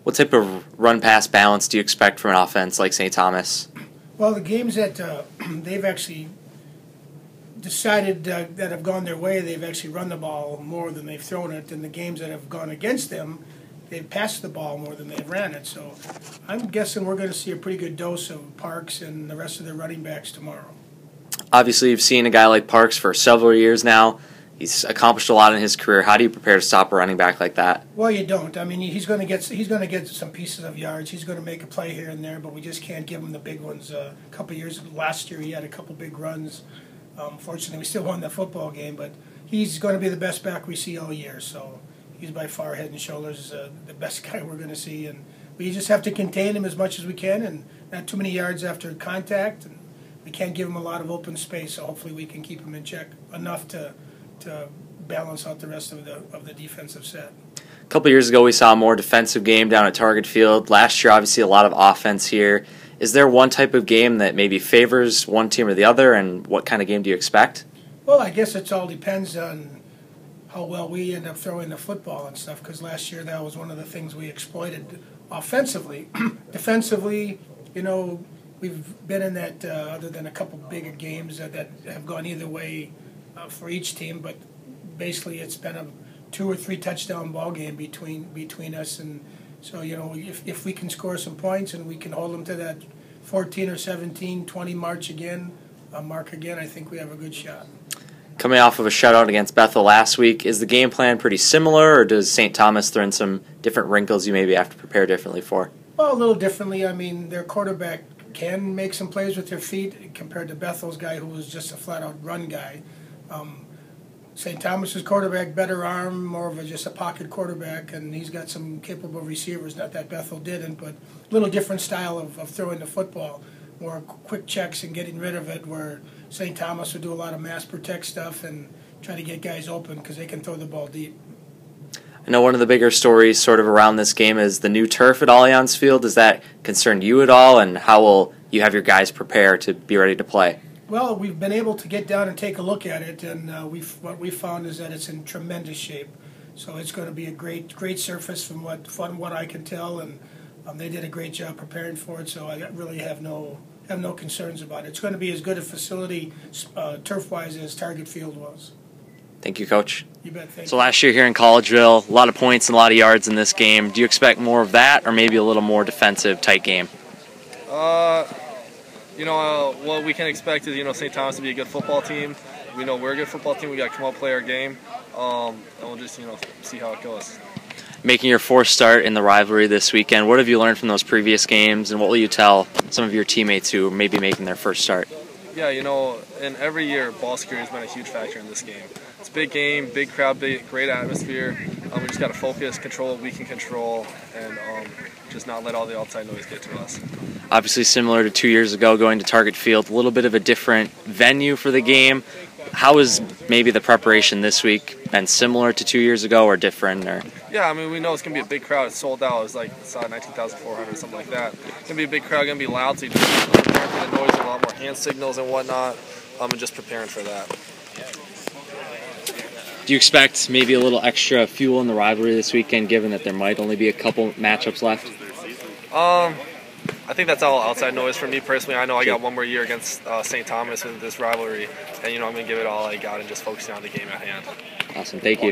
What type of run-pass balance do you expect from an offense like St. Thomas? Well, the games that they've actually decided that have gone their way, they've actually run the ball more than they've thrown it. And the games that have gone against them, they've passed the ball more than they've ran it. So I'm guessing we're going to see a pretty good dose of Parks and the rest of their running backs tomorrow. Obviously, you've seen a guy like Parks for several years now. He's accomplished a lot in his career. How do you prepare to stop a running back like that? Well, you don't. I mean, he's going to get some pieces of yards. He's going to make a play here and there, but we just can't give him the big ones. A couple of years last year, he had a couple big runs. Fortunately, we still won the football game, but he's going to be the best back we see all year. So he's by far head and shoulders the best guy we're going to see, and we just have to contain him as much as we can, and not too many yards after contact. And we can't give him a lot of open space, so hopefully we can keep him in check enough to balance out the rest of the defensive set. A couple years ago, we saw a more defensive game down at Target Field. Last year, obviously, a lot of offense here. Is there one type of game that maybe favors one team or the other, and what kind of game do you expect? Well, I guess it all depends on how well we end up throwing the football and stuff, because last year that was one of the things we exploited offensively. Defensively, you know, we've been in that, other than a couple bigger games that have gone either way for each team, but basically it's been a 2 or 3 touchdown ball game between us, and so, you know, if we can score some points and we can hold them to that 14 or 17, 20 mark again, I think we have a good shot. Coming off of a shutout against Bethel last week, is the game plan pretty similar, or does St. Thomas throw in some different wrinkles you maybe have to prepare differently for? Well, a little differently. I mean, their quarterback can make some plays with their feet compared to Bethel's guy, who was just a flat-out run guy. St. Thomas's quarterback, better arm, more of just a pocket quarterback, and he's got some capable receivers, not that Bethel didn't, but a little different style of throwing the football, more quick checks and getting rid of it, where St. Thomas would do a lot of mass protect stuff and try to get guys open because they can throw the ball deep. I know one of the bigger stories sort of around this game is the new turf at Allianz Field. Does that concern you at all, and how will you have your guys prepare to be ready to play? Well, we've been able to get down and take a look at it, and what we found is that it's in tremendous shape. So it's going to be a great surface from what I can tell, and they did a great job preparing for it. So I really have no concerns about it. It's going to be as good a facility turf-wise as Target Field was. Thank you, Coach. You bet. Thank you. So last year here in Collegeville, a lot of points and a lot of yards in this game. Do you expect more of that, or maybe a little more defensive, tight game? What we can expect is, St. Thomas to be a good football team. We know we're a good football team. We got to come out, play our game, and we'll just, see how it goes. Making your 4th start in the rivalry this weekend, what have you learned from those previous games, and what will you tell some of your teammates who may be making their first start? Yeah, and every year, ball security has been a huge factor in this game. It's a big game, big crowd, great atmosphere. We just got to focus, control what we can control, and just not let all the outside noise get to us. Obviously similar to 2 years ago, going to Target Field, a little bit of a different venue for the game. How has maybe the preparation this week been similar to 2 years ago, or different? Or? Yeah, I mean, we know it's going to be a big crowd. It's sold out. It's like 19,400 or something like that. It's going to be a big crowd, going to be loud, so you're just preparing for the noise, a lot more hand signals and whatnot, and just preparing for that. Do you expect maybe a little extra fuel in the rivalry this weekend, given that there might only be a couple matchups left? I think that's all outside noise for me personally. I know I got one more year against St. Thomas in this rivalry, and I'm going to give it all I got and just focusing on the game at hand. Awesome. Thank you.